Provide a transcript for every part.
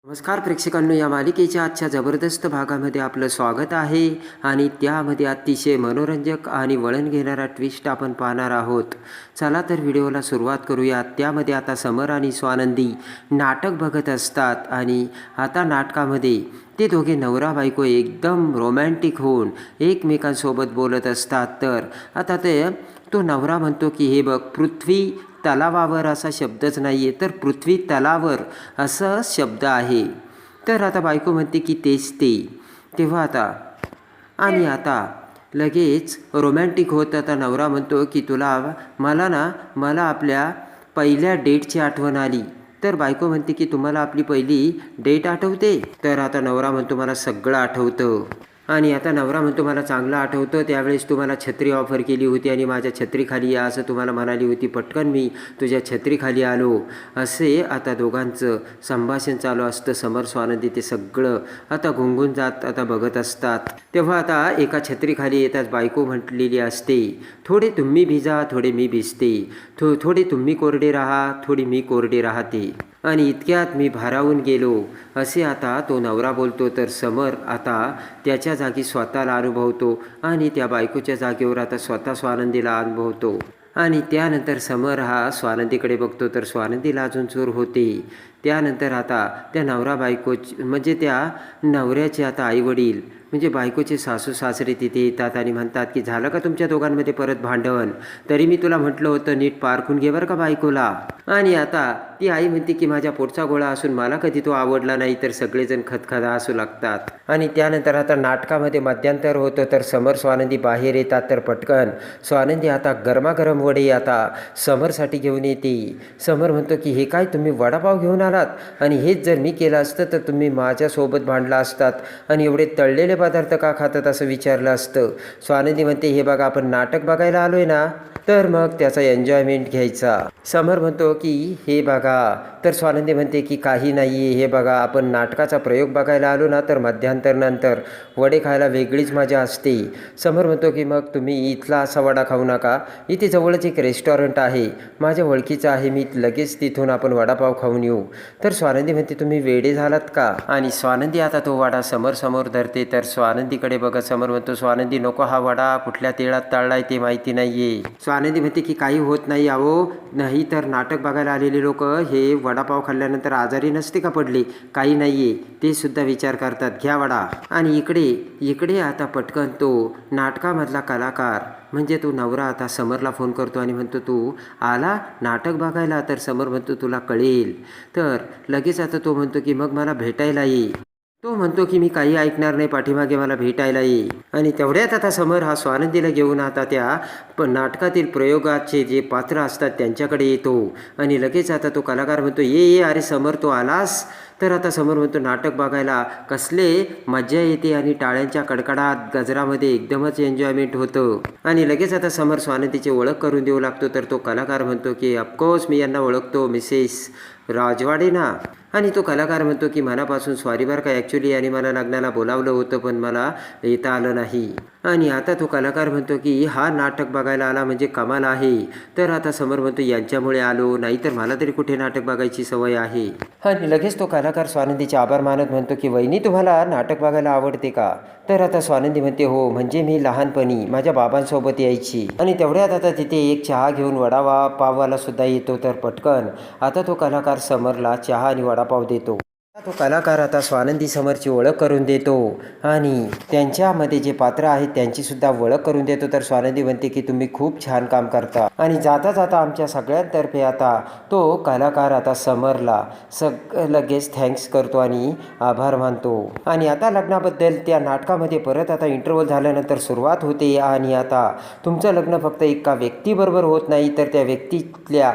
नमस्कार प्रेक्षकांनो, या मालिकेच्या आजच्या जबरदस्त भागामध्ये आपलं स्वागत आहे आणि त्यामध्ये अतिशय मनोरंजक आणि वळण घेणारा ट्विस्ट आपण पाहणार आहोत. चला तर व्हिडिओला सुरुवात करूया. त्यामध्ये आता समर आणि स्वानंदी नाटक बघत असतात आणि आता नाटकामध्ये ते दोघे नवरा बायको एकदम रोमॅन्टिक होऊन एकमेकांसोबत बोलत असतात. तर आता तो नवरा म्हणतो की हे बघ, पृथ्वी तलावावर असा शब्दच नाही आहे, तर पृथ्वी तलावर असं शब्द आहे. तर आता बायको म्हणते की तेच ते. तेव्हा आता लगेच रोमॅन्टिक होत आता नवरा म्हणतो की मला आपल्या पहिल्या डेटची आठवण आली. तर बायको म्हणते की तुम्हाला आपली पहिली डेट आठवते? तर आता नवरा म्हणतो मला सगळं आठवतं. आणि आता नवरा म्हणतो मला चांगलं आठवतं, त्यावेळेस तुम्हाला छत्री ऑफर केली होती आणि माझ्या छत्रीखाली या असं तुम्हाला म्हणाली होती. पटकन मी तुझ्या छत्रीखाली आलो. असे आता दोघांचं संभाषण चालू असतं. समर स्वानंदी ते सगळं आता गुंगून जात आता बघत असतात. तेव्हा आता एका छत्रीखाली येताच बायको म्हटलेली असते, थोडे तुम्ही भिजा थोडे मी भिजते, थोडे तुम्ही कोरडे राहा थोडी मी कोरडे राहते आणि इतक्यात मी भारावून गेलो, असे आता तो नवरा बोलतो. तर समर आता त्याच्या जागी स्वतःला अनुभवतो आणि त्या बायकोच्या जागेवर आता स्वतः स्वानंदीला अनुभवतो. आणि त्यानंतर समर हा स्वानंदीकडे बघतो तर स्वानंदीला अजून चूर होते. त्यानंतर आता त्या नवरा बायको म्हणजे त्या नवऱ्याचे आता आईवडील म्हणजे बायकोचे सासू सासरे तिथे येतात आणि म्हणतात की झालं का तुमच्या दोघांमध्ये परत भांडण? तरी मी तुला म्हटलं होतं नीट पारखून घे बरं का बायकोला. आणि आता ती आई म्हणते की माझ्या पोटचा गोळा असून मला कधी तो आवडला नाही, तर सगळेजण खदखदा असू लागतात. आणि त्यानंतर आता नाटकामध्ये मध्यंतर होतं. तर समर स्वानंदी बाहेर येतात. तर पटकन स्वानंदी आता गरमागरम वडे आता समरसाठी घेऊन येते. समर म्हणतो की हे काय, तुम्ही वडापाव घेऊन आलात आणि हेच जर मी केलं असतं तर तुम्ही माझ्यासोबत भांडला असतात आणि एवढे तळलेले पदार्थ का खातात असं विचारलं असतं. स्वानंदी म्हणते हे बघा, आपण नाटक बघायला आलोय ना, तर मग त्याचा एन्जॉयमेंट घ्यायचा. समर म्हणतो की हे बघा. तर स्वानंदी म्हणते की काही नाही आहे, हे बघा आपण नाटकाचा प्रयोग बघायला आलो ना, तर मध्यांतरनंतर वडे खायला वेगळीच मजा असते. समर म्हणतो की मग तुम्ही इथला असा वडा खाऊ नका, इथे जवळच एक रेस्टॉरंट आहे माझ्या ओळखीचं आहे, मी लगेच तिथून आपण वडापाव खाऊन येऊ. तर स्वानंदी म्हणते तुम्ही वेडे झालात का? आणि स्वानंदी आता तो वडा समोर धरते. तर स्वानंदीकडे बघत समर म्हणतो स्वानंदी नको, हा वडा कुठल्या तेलात तळलाय ते माहिती नाहीये. स्वानंदी म्हणते की काही होत नाही अहो, नाही तर नाटक बघायला आलेले लोक हे वडापाव खाल्ल्यानंतर आजारी नसते का पडले? काही नाहीये, ते सुद्धा विचार करतात, घ्या वडा. आणि इकडे आता पटकन तो नाटकामधला कलाकार म्हणजे तो नवरा आता समरला फोन करतो आणि म्हणतो तू आला नाटक बघायला? तर समर म्हणतो तुला कळेल. तर लगेच आता तो म्हणतो की मग मला भेटायला ये. तो म्हणतो की मी काही ऐकणार नाही, पाठीमागे मला भेटायला ये. आणि तेवढ्यात आता समर हा स्वानंदीला घेऊन आता त्या नाटकातील प्रयोगाचे जे पात्र असतात त्यांच्याकडे येतो. आणि लगेच आता तो कलाकार म्हणतो ये अरे समर तू आलास? तर आता समोर म्हणतो नाटक बघायला कसले मजा येते आणि टाळ्यांच्या कडकडाट गजरामध्ये एकदमच एन्जॉयमेंट होतं. आणि लगेच आता समर स्वानंदीची ओळख करून देऊ लागतो. तर तो कलाकार म्हणतो की ऑफकोर्स मी यांना ओळखतो, मिसेस राजवाडे ना. आणि तो कलाकार म्हणतो की मनापासून सॉरी बरं का, ॲक्च्युली आणि मला लग्नाला बोलावलं होतं पण मला येता आलं नाही. आणि आता तो कलाकार म्हणतो की हा नाटक बघायला आला म्हणजे कमाल आहे. तर आता समर म्हणतो यांच्यामुळे आलो, नाहीतर मला तरी कुठे नाटक बघायची सवय आहे. आणि लगेच तो कलाकार स्वानंदीचे आभार मानत म्हणतो की वहिनी तुम्हाला नाटक बघायला आवडते का? तर आता स्वानंदी म्हणते हो, म्हणजे मी लहानपणी माझ्या बाबांसोबत यायची. आणि तेवढ्यात आता तिथे एक चहा घेऊन पाववाला सुद्धा येतो. तर पटकन आता तो कलाकार समरला चहा आणि वडापाव देतो. तो कलाकार आता स्वानंदी समरची ओळख करून देतो आणि त्यांच्यामध्ये जे पात्र आहेत त्यांची सुद्धा ओळख करून देतो. तर स्वानंदी म्हणते की तुम्ही खूप छान काम करता. आणि जाता जाता आमच्या सगळ्यांतर्फे आता तो कलाकार आता समरला लगेच थँक्स करतो आणि आभार मानतो. आणि आता लग्नाबद्दल त्या नाटकामध्ये परत आता इंटरव्हल झाल्यानंतर सुरुवात होते. आणि आता तुमचं लग्न फक्त एका व्यक्तीबरोबर होत नाही, तर त्या व्यक्तीतल्या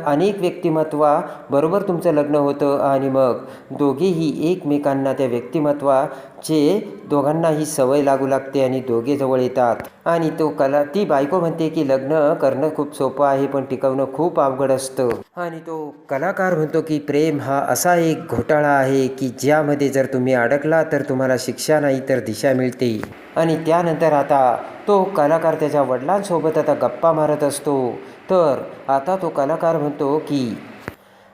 अनेक व्यक्तिमत्वाबरोबर तुमचं लग्न होतं. आणि मग दोघेही एकमेकांना त्या व्यक्तिमत्वाचे दोघांनाही सवय लागू लागते आणि दोघे जवळ येतात. आणि ती बायको म्हणते की लग्न करणं खूप सोपं आहे पण टिकवणं खूप अवघड असतं. आणि तो कलाकार म्हणतो की प्रेम हा असा एक घोटाळा आहे की ज्यामध्ये जर तुम्ही अडकला तर तुम्हाला शिक्षा नाही तर दिशा मिळते. आणि त्यानंतर आता तो कलाकार त्याच्या वडिलांसोबत आता गप्पा मारत असतो. तर आता तो कलाकार म्हणतो की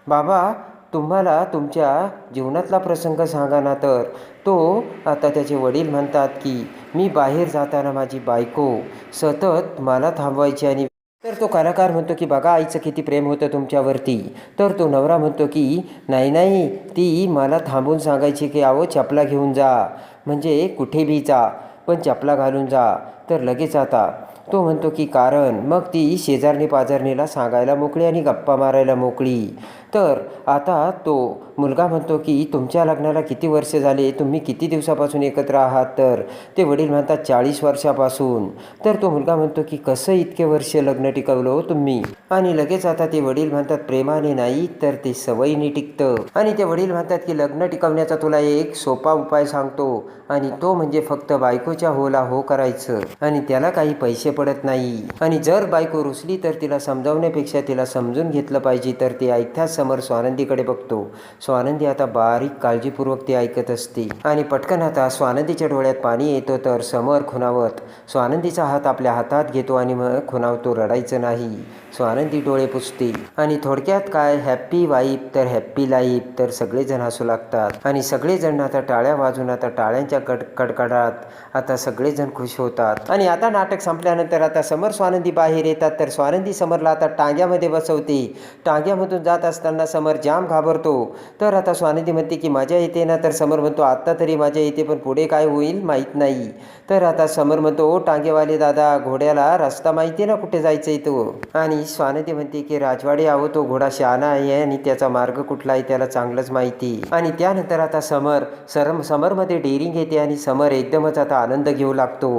बाबा तुम्हाला तुमच्या जीवनातला प्रसंग सांगा ना. तर तो आता त्याचे वडील म्हणतात की मी बाहेर जाताना माझी बायको सतत मला थांबवायची. आणि तर तो कलाकार म्हणतो की बघा आईचं किती प्रेम होतं तुमच्यावरती. तर तो नवरा म्हणतो की नाही नाही, ती मला थांबून सांगायची की अहो चपला घेऊन जा, म्हणजे कुठे बी जा पण चपला घालून जा. तर लगेच आता तो म्हणतो की कारण मग ती शेजारणी पाजारणीला सांगायला मोकळी आणि गप्पा मारायला मोकळी. तर आता तो मुलगा म्हणतो की तुमच्या लग्नाला किती वर्ष झाले, तुम्ही किती दिवसापासून एकत्र आहात. तर ते वडील म्हणतात 40 वर्षापासून. तर तो मुलगा म्हणतो की कसं इतके वर्ष लग्न टिकवलं हो तुम्ही. आणि लगेच आता ते वडील म्हणतात प्रेमाने नाही तर ते सवयीने टिकतं. आणि ते वडील म्हणतात की लग्न टिकवण्याचा तुला एक सोपा उपाय सांगतो, आणि तो म्हणजे फक्त बायकोच्या होला हो करायचं, आणि त्याला काही पैसे पडत नाही. आणि जर बायको रुसली तर तिला समजावण्यापेक्षा तिला समजून घेतलं पाहिजे. तर ते ऐकताच समर स्वानंदीकडे बघतो. स्वानंदी आता बारीक काळजीपूर्वक ते ऐकत असते. आणि पटकन आता स्वानंदीच्या डोळ्यात पाणी येतो. तर समर खुणावत स्वानंदीचा हात आपल्या हातात घेतो आणि मग खुणावतो, रडायचं नाही. स्वानंदी डोळे पुसते. आणि थोडक्यात काय, हॅप्पी वाईफ तर हॅप्पी लाईफ. तर सगळेजण हसू लागतात. आणि सगळेजण आता टाळ्या वाजून आता टाळ्यांच्या कडकडाट आता सगळेजण खुश होतात. आणि आता नाटक संपल्यानंतर आता समर स्वानंदी बाहेर येतात. तर स्वानंदी समरला आता टांग्यामध्ये बसवते. टांग्यामधून जात असताना समर जाम घाबरतो. तर आता स्वानंदी म्हणते की मजा येते ना. तर समर म्हणतो आत्ता तरी मजा येते पण पुढे काय होईल माहीत नाही. तर आता समर म्हणतो ओ टांगेवाले दादा, घोड्याला रस्ता माहिती ना कुठे जायचं तो. आणि स्वानंदी म्हणते की राजवाडे आहो, तो घोडा शहाणा आहे आणि त्याचा मार्ग कुठला आहे त्याला चांगलंच माहिती. आणि त्यानंतर आता समरमध्ये डेअरिंग येते आणि समर एकदमच आता आनंद घेऊ लागतो.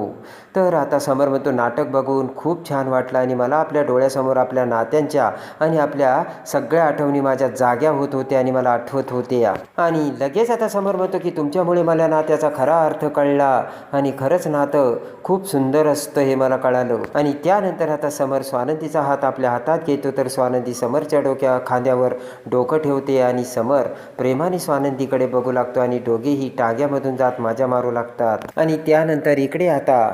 तर आता समर म्हणतो नाटक बघून खूप छान वाटलं आणि मला आपल्या डोळ्यासमोर आपल्या नात्यांच्या आणि आपल्या सगळ्या आठवणी माझ्या जाग्या होत होत्या आणि मला आठवत होत्या. आणि लगेच आता समर म्हणतो की तुमच्यामुळे मला नात्याचा खरा अर्थ कळला आणि खरंच नातं खूप सुंदर असतं हे मला कळालं. आणि त्यानंतर आता समर स्वानंदीचा हात आपल्या हातात घेतो. तर स्वानंदी समरच्या खांद्यावर डोकं ठेवते आणि समर प्रेमाने स्वानंदीकडे बघू लागतो आणि दोघेही टांग्यामधून जात मजा मारू लागतात. आणि त्यानंतर इकडे आता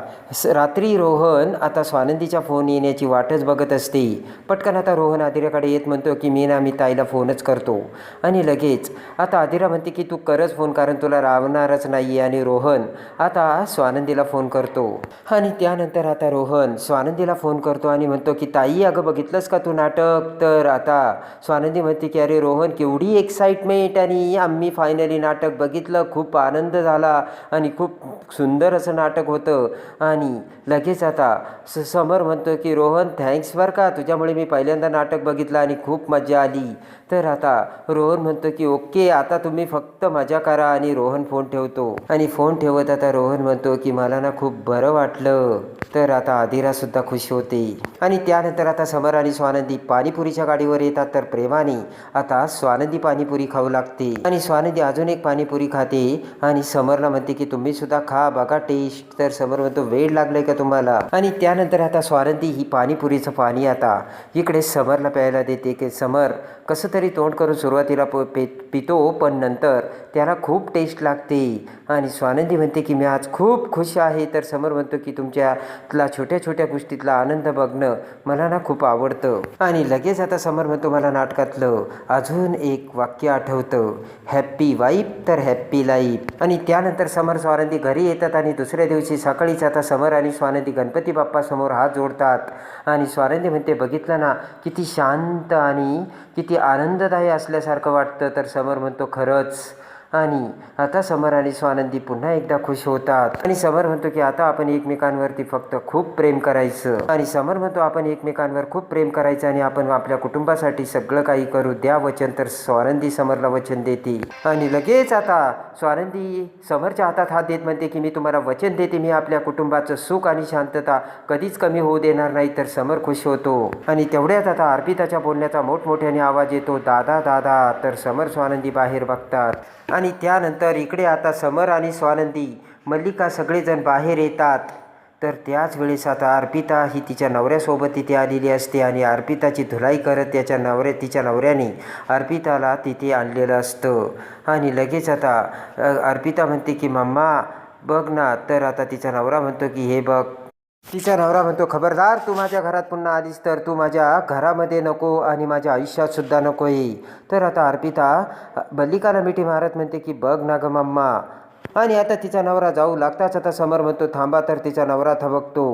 रात्री रोहन आता स्वानंदीच्या फोन येण्याची वाटच बघत असते. पटकन आता रोहन आदिराकडे येत म्हणतो की मी ताईला फोनच करतो. आणि लगेच आता आदिरा म्हणते की तू करच फोन, कारण तुला राहणारच नाही. आणि रोहन आता स्वानंदीला फोन करतो. आणि त्यानंतर आता रोहन स्वानंदीला फोन करतो आणि म्हणतो की ताई अगं बघितलंस का तू नाटक. तर आता स्वानंदी म्हणते की अरे रोहन केवढी एक्साइटमेंट, आणि आम्ही फायनली नाटक बघितलं, खूप आनंद झाला आणि खूप सुंदर असं नाटक होतं. आणि लगेच आता समर म्हणतो की रोहन थँक्स बरं का, तुझ्यामुळे मी पहिल्यांदा नाटक बघितलं आणि खूप मजा आली. तर आता रोहन म्हणतो की ओके आता तुम्ही फक्त मजा करा. आणि रोहन फोन ठेवतो. आणि फोन ठेवत आता रोहन म्हणतो की मला ना खूप बरं वाटलं. तर आता आदिरासुद्धा खुश होते. आणि त्यानंतर आता समर आणि स्वानंदी पाणीपुरीच्या गाडीवर येतात. तर प्रेमाने आता स्वानंदी पाणीपुरी खाऊ लागते. आणि स्वानंदी अजून एक पाणीपुरी खाते आणि समरला म्हणते की तुम्ही सुद्धा खा बघा टेस्ट. तर समर म्हणतो वेळ लागलाय का तुम्हाला. आणि त्यानंतर आता स्वानंदी ही पाणीपुरीचं पाणी आता इकडे समरला प्यायला देते. की समर कसं तरी तोंड करून सुरुवातीला पितो पण नंतर त्याला खूप टेस्ट लागते. आणि स्वानंदी म्हणते की मी आज खूप खुश आहे. तर समर म्हणतो की तुमच्यातला छोट्या छोट्या गोष्टीतला आनंद बघणं मला ना खूप आवडतं. आणि लगेच आता समर म्हणतो मला नाटकातलं अजून एक वाक्य आठवतं, हॅप्पी वाईफ तर हॅप्पी लाईफ. आणि त्यानंतर समर स्वानंदी घरी येतात. आणि दुसऱ्या दिवशी सकाळीच आता समर आणि स्वानंदी गणपती बाप्पासमोर हात जोडतात. आणि स्वानंदी म्हणते बघितलं ना किती शांत आणि किती आनंददायी असल्यासारखं वाटतं. तर समर म्हणतो खरंच. आणि आता समर आणि स्वानंदी पुन्हा एकदा खुश होतात. आणि समर म्हणतो की आता आपण एकमेकांवरती फक्त खूप प्रेम करायचं. आणि समर म्हणतो आपण एकमेकांवर खूप प्रेम करायचं आणि आपण आपल्या कुटुंबासाठी सगळं काही करू, द्या वचन. तर स्वानंदी समरला वचन देते. आणि लगेच आता स्वानंदी समरच्या हातात हात देत म्हणते की मी तुम्हाला वचन देते, मी आपल्या कुटुंबाचं सुख आणि शांतता कधीच कमी होऊ देणार नाही. तर समर खुश होतो. आणि तेवढ्यात आता अर्पिताच्या बोलण्याचा मोठमोठ्याने आवाज येतो, दादा दादा. तर समर स्वानंदी बाहेर बघतात. आणि त्यानंतर इकडे आता समर आणि स्वानंदी मल्लिका सगळेजण बाहेर येतात. तर त्याच वेळेस आता अर्पिता ही तिच्या नवऱ्यासोबत तिथे आलेली असते. आणि अर्पिताची धुलाई करत तिच्या नवऱ्याने अर्पिताला तिथे आणलेलं असतं. आणि लगेच आता अर्पिता म्हणते की मम्मा बघ ना. तर आता तिचा नवरा म्हणतो की हे बघ तिचा नवरा म्हणतो, खबरदार तू माझ्या घरात पुन्हा आलीस तर तू माझ्या घरामध्ये नको आणि माझ्या आयुष्यात सुद्धा नको येई. तर आता अर्पिता मल्लिकाला मिठी मारत म्हणते की बघ ना ग मम्मा. आणि आता तिचा नवरा जाऊ लागताच आता समर म्हणतो थांबा. तर तिचा नवरा थबकतो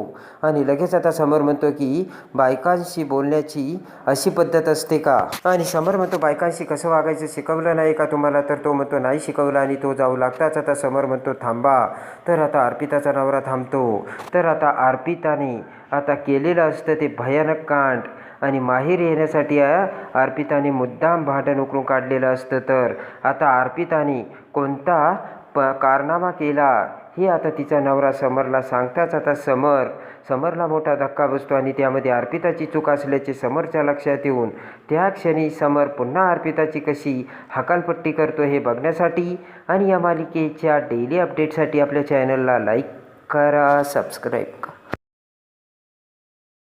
आणि लगेच आता समर म्हणतो की बायकांशी बोलण्याची अशी पद्धत असते का. आणि समर म्हणतो बायकांशी कसं वागायचं शिकवलं नाही का तुम्हाला. तर तो म्हणतो नाही शिकवलं. आणि तो जाऊ लागताच आता समर म्हणतो थांबा. तर आता अर्पिताचा नवरा थांबतो. तर आता अर्पिताने आता केलेलं असतं ते भयानक कांड आणि माहेर येण्यासाठी अर्पिताने मुद्दाम भांडण उकरून काढलेलं असतं. तर आता अर्पिताने कोणता कारनामा केला हे आता तिचा नवरा समरला सांगताच आता समरला मोठा धक्का बसतो आणि त्यामध्ये अर्पिताची चूक असल्याचे समरच्या लक्षात येऊन त्या क्षणी समर पुन्हा अर्पिताची कशी हकालपट्टी करतो हे बघण्यासाठी आणि या मालिकेच्या डेली अपडेटसाठी आपल्या चॅनलला लाईक करा, सबस्क्राईब करा.